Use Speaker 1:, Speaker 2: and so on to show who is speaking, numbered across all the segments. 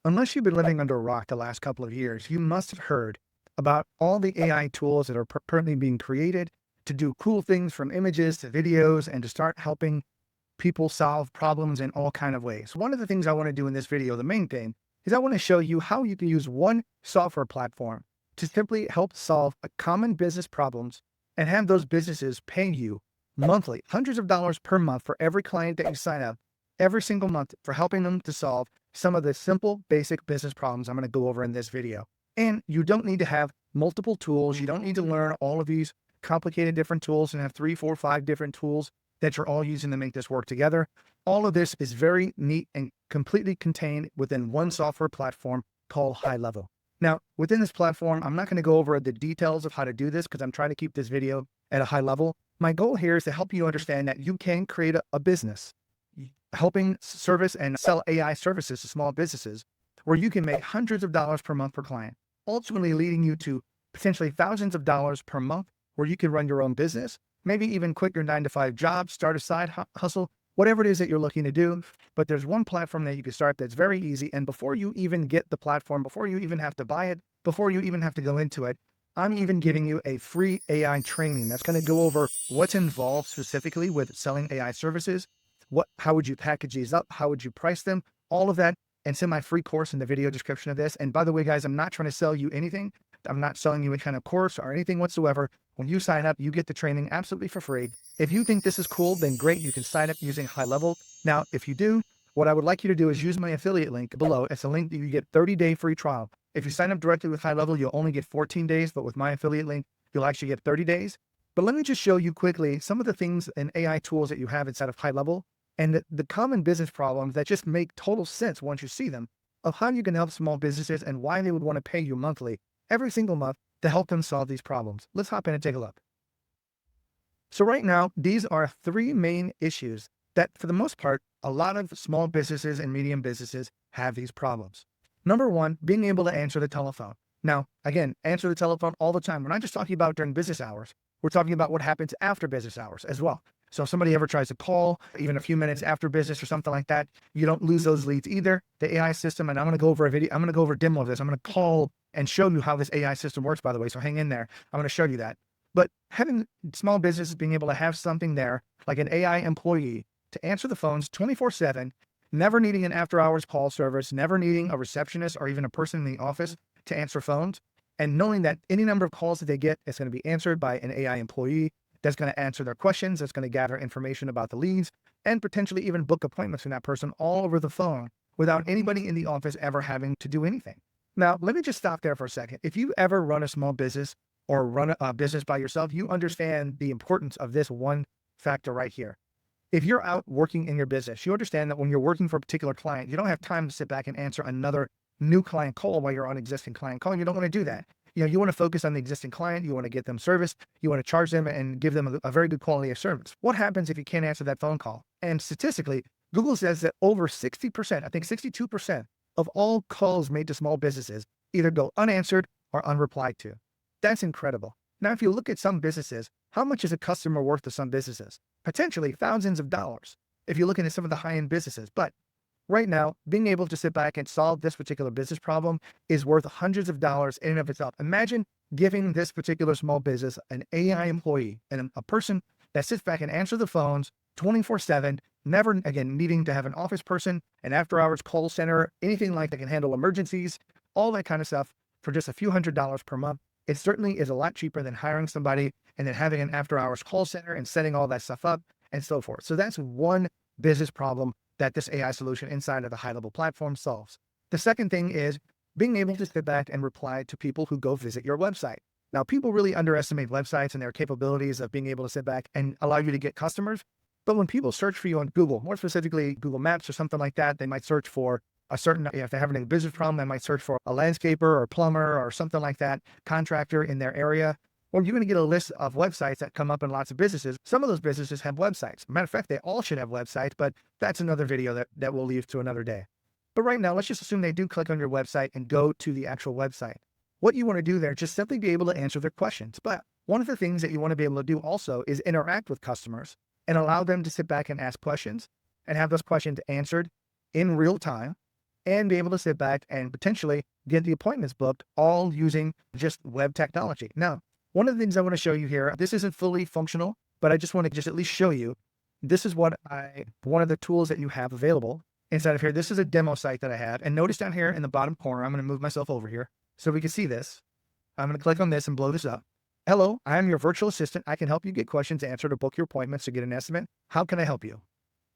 Speaker 1: Unless you've been living under a rock the last couple of years, you must have heard about all the AI tools that are currently being created to do cool things from images to videos and to start helping people solve problems in all kind of ways. One of the things I want to do in this video, the main thing, is I want to show you how you can use one software platform to simply help solve common business problems and have those businesses pay you monthly, hundreds of dollars per month for every client that you sign up every single month for helping them to solve some of the simple, basic business problems I'm going to go over in this video. And you don't need to have multiple tools. You don't need to learn all of these complicated different tools and have 3, 4, 5 different tools that you're all using to make this work together. All of this is very neat and completely contained within one software platform called GoHighLevel. Now, within this platform, I'm not going to go over the details of how to do this because I'm trying to keep this video at a high level. My goal here is to help you understand that you can create a business helping service and sell AI services to small businesses where you can make hundreds of dollars per month per client, ultimately leading you to potentially thousands of dollars per month where you can run your own business, maybe even quit your 9-to-5 job, start a side hustle, whatever it is that you're looking to do. But there's one platform that you can start that's very easy. And before you even get the platform, before you even have to buy it, before you even have to go into it, I'm even giving you a free AI training that's going to go over what's involved specifically with selling AI services. How would you package these up? How would you price them? All of that. And it's in my free course in the video description of this. And by the way, guys, I'm not trying to sell you anything. I'm not selling you any kind of course or anything whatsoever. When you sign up, you get the training absolutely for free. If you think this is cool, then great. You can sign up using GoHighLevel. Now, if you do, what I would like you to do is use my affiliate link below. It's a link that you get 30-day free trial. If you sign up directly with GoHighLevel, you'll only get 14 days, but with my affiliate link, you'll actually get 30 days. But let me just show you quickly some of the things and AI tools that you have inside of GoHighLevel and the common business problems that just make total sense once you see them of how you can help small businesses and why they would want to pay you monthly every single month to help them solve these problems. Let's hop in and take a look. So right now, these are 3 main issues that for the most part, a lot of small businesses and medium businesses have these problems. Number 1, being able to answer the telephone. Now, again, answer the telephone all the time. We're not just talking about during business hours. We're talking about what happens after business hours as well. So if somebody ever tries to call, even a few minutes after business or something like that, you don't lose those leads either. The AI system, and I'm going to go over a demo of this. I'm going to call and show you how this AI system works, by the way. So hang in there. I'm going to show you that. But having small businesses being able to have something there, like an AI employee to answer the phones 24/7, never needing an after hours call service, never needing a receptionist or even a person in the office to answer phones, and knowing that any number of calls that they get is going to be answered by an AI employee that's going to answer their questions, that's going to gather information about the leads, and potentially even book appointments from that person all over the phone without anybody in the office ever having to do anything. Now, let me just stop there for a second. If you ever run a small business or run a business by yourself, you understand the importance of this one factor right here. If you're out working in your business, you understand that when you're working for a particular client, you don't have time to sit back and answer another new client call while you're on existing client call. You don't want to do that. You want to focus on the existing client. You want to get them service. You want to charge them and give them a very good quality of service. What happens if you can't answer that phone call? And statistically, Google says that over 60%, I think 62% of all calls made to small businesses either go unanswered or unreplied to. That's incredible. Now, if you look at some businesses, how much is a customer worth to some businesses? Potentially thousands of dollars if you're looking at some of the high-end businesses. But right now, being able to sit back and solve this particular business problem is worth hundreds of dollars in and of itself. Imagine giving this particular small business an AI employee and a person that sits back and answers the phones 24/7, never again needing to have an office person, an after-hours call center, anything like that can handle emergencies, all that kind of stuff for just a few $100s per month. It certainly is a lot cheaper than hiring somebody and then having an after-hours call center and setting all that stuff up and so forth. So that's one business problem that this AI solution inside of the GoHighLevel platform solves. The second thing is being able to sit back and reply to people who go visit your website. Now, people really underestimate websites and their capabilities of being able to sit back and allow you to get customers. But when people search for you on Google, more specifically Google Maps or something like that, they might search for a certain, if they're having a business problem, they might search for a landscaper or plumber or something like that, contractor in their area. Or you're going to get a list of websites that come up in lots of businesses. Some of those businesses have websites. Matter of fact, they all should have websites, but that's another video that we'll leave to another day. But right now, let's just assume they do click on your website and go to the actual website. What you want to do there is just simply be able to answer their questions. But one of the things that you want to be able to do also is interact with customers and allow them to sit back and ask questions and have those questions answered in real time and be able to sit back and potentially get the appointments booked, all using just web technology. Now, one of the things I want to show you here, this isn't fully functional, but I just want to just at least show you, this is one of the tools that you have available inside of here. This is a demo site that I have. And notice down here in the bottom corner, I'm going to move myself over here so we can see this. I'm going to click on this and blow this up. Hello, I am your virtual assistant. I can help you get questions answered or book your appointments to get an estimate. How can I help you?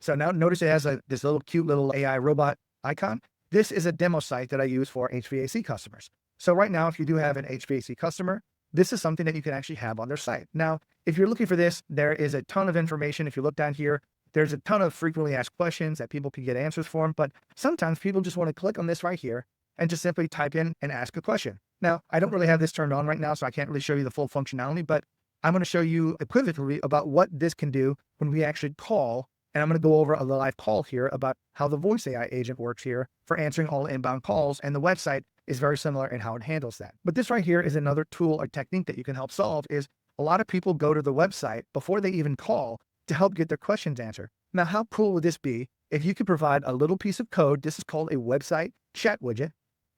Speaker 1: So now notice it has this little cute little AI robot icon. This is a demo site that I use for HVAC customers. So right now, if you do have an HVAC customer, this is something that you can actually have on their site. Now, if you're looking for this, there is a ton of information. If you look down here, there's a ton of frequently asked questions that people can get answers for, but sometimes people just want to click on this right here and just simply type in and ask a question. Now, I don't really have this turned on right now, so I can't really show you the full functionality, but I'm going to show you equivocally about what this can do when we actually call. And I'm going to go over a live call here about how the voice AI agent works here for answering all inbound calls. And the website is very similar in how it handles that. But this right here is another tool or technique that you can help solve. Is a lot of people go to the website before they even call to help get their questions answered. Now, how cool would this be if you could provide a little piece of code? This is called a website chat widget.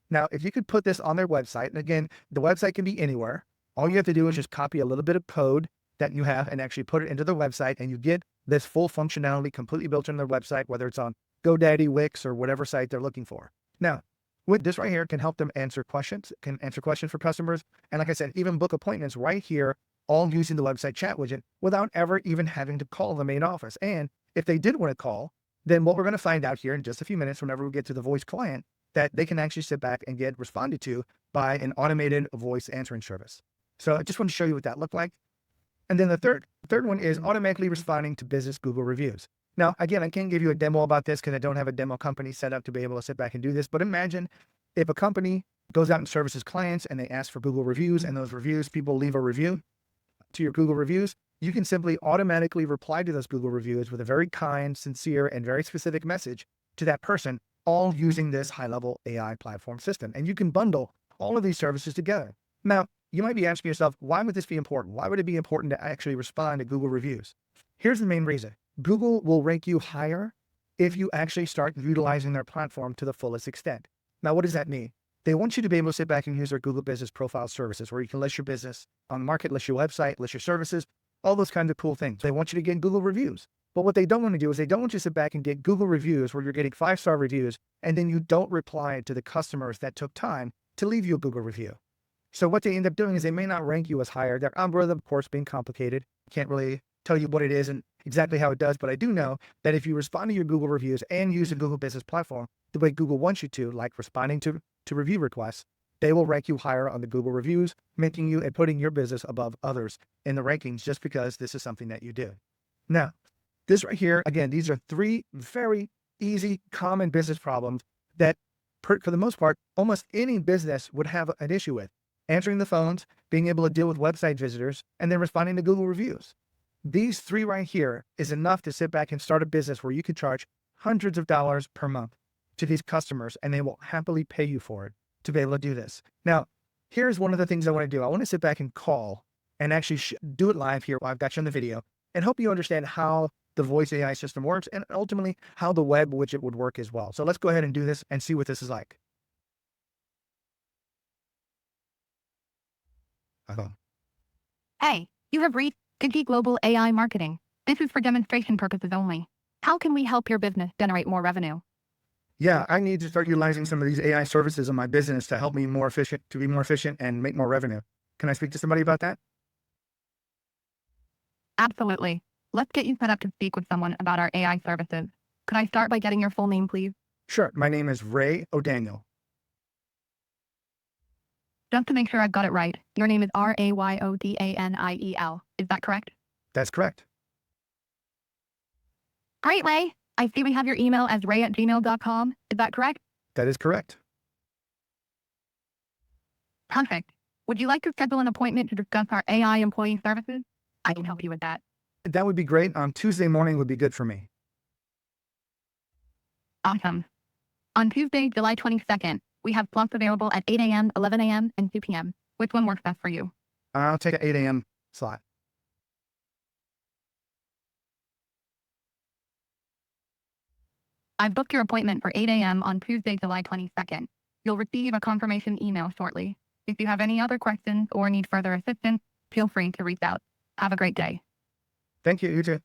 Speaker 1: Now, if you could put this on their website, and again, the website can be anywhere. All you have to do is just copy a little bit of code that you have and actually put it into the website, and you get this full functionality completely built into their website, whether it's on GoDaddy, Wix, or whatever site they're looking for. Now, with this right here, can help them answer questions, for customers. And like I said, even book appointments right here, all using the website chat widget without ever even having to call the main office. And if they did want to call, then what we're going to find out here in just a few minutes, whenever we get to the voice client, that they can actually sit back and get responded to by an automated voice answering service. So I just want to show you what that looked like. And then the third one is automatically responding to business Google reviews. Now, again, I can't give you a demo about this because I don't have a demo company set up to be able to sit back and do this. But imagine if a company goes out and services clients and they ask for Google reviews, and those reviews, people leave a review to your Google reviews, you can simply automatically reply to those Google reviews with a very kind, sincere, and very specific message to that person, all using this high-level AI platform system. And you can bundle all of these services together. Now, you might be asking yourself, why would this be important? Why would it be important to actually respond to Google reviews? Here's the main reason. Google will rank you higher if you actually start utilizing their platform to the fullest extent. Now, what does that mean? They want you to be able to sit back and use their Google Business Profile services, where you can list your business on the market, list your website, list your services, all those kinds of cool things. They want you to get Google reviews. But what they don't want to do is they don't want you to sit back and get Google reviews where you're getting 5-star reviews, and then you don't reply to the customers that took time to leave you a Google review. So what they end up doing is they may not rank you as higher. Their algorithm, of course, being complicated, can't really tell you what it is and exactly how it does. But I do know that if you respond to your Google reviews and use the Google Business Platform the way Google wants you to, like responding to review requests, they will rank you higher on the Google reviews, making you and putting your business above others in the rankings just because this is something that you do. Now, this right here, again, these are 3 very easy, common business problems that, for the most part, almost any business would have an issue with. Answering the phones, being able to deal with website visitors, and then responding to Google reviews. These 3 right here is enough to sit back and start a business where you could charge hundreds of dollars per month to these customers, and they will happily pay you for it to be able to do this. Now, here's one of the things I want to do. I want to sit back and call and actually do it live here while I've got you on the video and help you understand how the voice AI system works and ultimately how the web widget would work as well. So let's go ahead and do this and see what this is like.
Speaker 2: Hey, you have reached Digi Global AI Marketing. This is for demonstration purposes only. How can we help your business generate more revenue?
Speaker 1: Yeah, I need to start utilizing some of these AI services in my business to help me be more efficient and make more revenue. Can I speak to somebody about that?
Speaker 2: Absolutely. Let's get you set up to speak with someone about our AI services. Could I start by getting your full name, please?
Speaker 1: Sure. My name is Ray O'Daniel.
Speaker 2: Just to make sure I've got it right, your name is Rayodaniel. Is that correct?
Speaker 1: That's correct.
Speaker 2: Great, Ray. I see we have your email as ray@gmail.com. Is that correct?
Speaker 1: That is correct.
Speaker 2: Perfect. Would you like to schedule an appointment to discuss our AI employee services? I can help you with that.
Speaker 1: That would be great. Tuesday morning would be good for me.
Speaker 2: Awesome. On Tuesday, July 22nd, we have slots available at 8 a.m., 11 a.m., and 2 p.m. Which one works best for you?
Speaker 1: I'll take an 8 a.m. slot.
Speaker 2: I've booked your appointment for 8 a.m. on Tuesday, July 22nd. You'll receive a confirmation email shortly. If you have any other questions or need further assistance, feel free to reach out. Have a great day.
Speaker 1: Thank you, you too.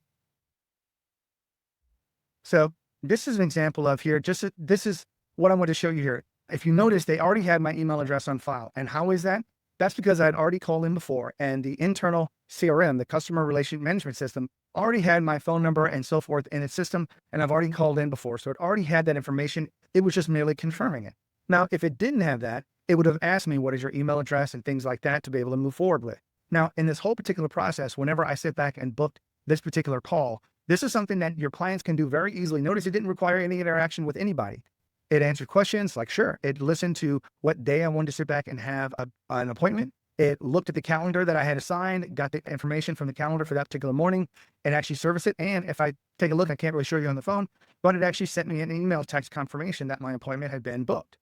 Speaker 1: So this is an example of here, this is what I want to show you here. If you notice, they already had my email address on file. And how is that? That's because I'd already called in before, and the internal CRM, the customer relation management system, already had my phone number and so forth in its system, and I've already called in before. So it already had that information. It was just merely confirming it. Now, if it didn't have that, it would have asked me, what is your email address and things like that to be able to move forward with. Now, in this whole particular process, whenever I sit back and booked this particular call, this is something that your clients can do very easily. Notice it didn't require any interaction with anybody. It answered questions like, sure. It listened to what day I wanted to sit back and have an appointment. It looked at the calendar that I had assigned, got the information from the calendar for that particular morning, and actually serviced it. And if I take a look, I can't really show you on the phone, but it actually sent me an email text confirmation that my appointment had been booked.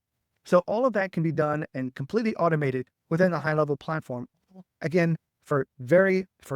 Speaker 1: So all of that can be done and completely automated within the HighLevel platform. Again, for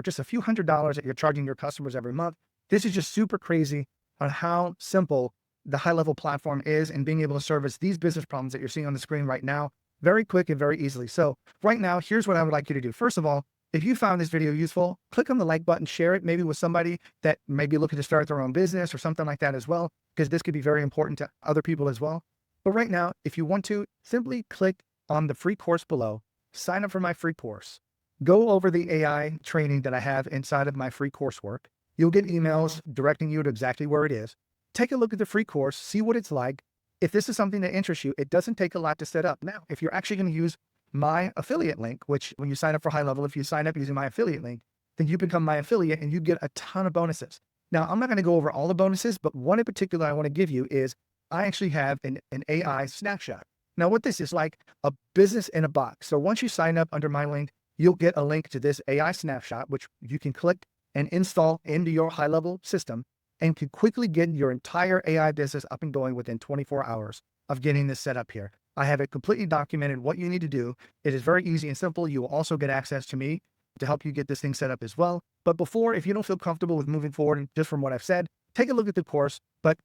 Speaker 1: just a few $100s that you're charging your customers every month. This is just super crazy on how simple the HighLevel platform is and being able to service these business problems that you're seeing on the screen right now, very quick and very easily. So right now, here's what I would like you to do. First of all, if you found this video useful, click on the like button, share it maybe with somebody that may be looking to start their own business or something like that as well, because this could be very important to other people as well. But right now, if you want to, simply click on the free course below, sign up for my free course, go over the AI training that I have inside of my free coursework. You'll get emails directing you to exactly where it is. Take a look at the free course, see what it's like. If this is something that interests you, it doesn't take a lot to set up. Now, if you're actually going to use my affiliate link, which when you sign up for HighLevel, if you sign up using my affiliate link, then you become my affiliate and you get a ton of bonuses. Now, I'm not going to go over all the bonuses, but one in particular I want to give you is I actually have an AI snapshot. Now, what this is like a business in a box. So once you sign up under my link, you'll get a link to this AI snapshot, which you can click and install into your HighLevel system and can quickly get your entire AI business up and going within 24 hours of getting this set up here. I have it completely documented what you need to do. It is very easy and simple. You will also get access to me to help you get this thing set up as well. But before, if you don't feel comfortable with moving forward, just from what I've said, take a look at the course. But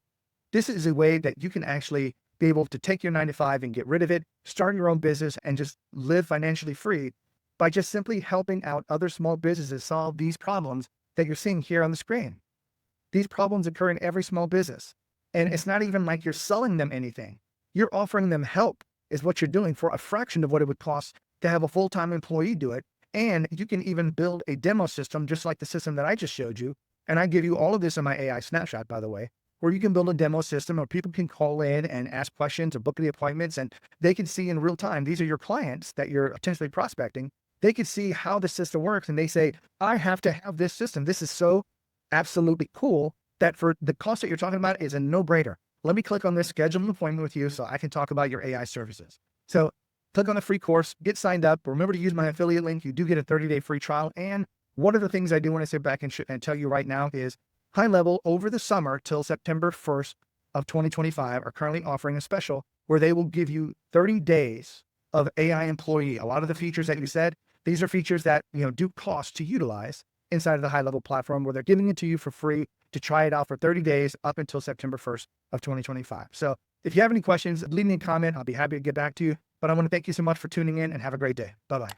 Speaker 1: this is a way that you can actually be able to take your 9-to-5 and get rid of it, start your own business, and just live financially free by just simply helping out other small businesses solve these problems that you're seeing here on the screen. These problems occur in every small business. And it's not even like you're selling them anything. You're offering them help is what you're doing for a fraction of what it would cost to have a full-time employee do it. And you can even build a demo system just like the system that I just showed you. And I give you all of this in my AI snapshot, by the way, where you can build a demo system or people can call in and ask questions or book the appointments and they can see in real time, these are your clients that you're potentially prospecting. They can see how the system works and they say, I have to have this system. This is so absolutely cool that for the cost that you're talking about is a no-brainer. Let me click on this, schedule an appointment with you so I can talk about your AI services. So click on the free course, get signed up. Remember to use my affiliate link. You do get a 30-day free trial. And one of the things I do want to sit back and tell you right now is HighLevel over the summer till September 1st of 2025 are currently offering a special where they will give you 30 days of AI employee. A lot of the features that you said, these are features that do cost to utilize inside of the HighLevel platform where they're giving it to you for free to try it out for 30 days up until September 1st of 2025. So if you have any questions, leave me a comment. I'll be happy to get back to you. But I want to thank you so much for tuning in and have a great day. Bye-bye.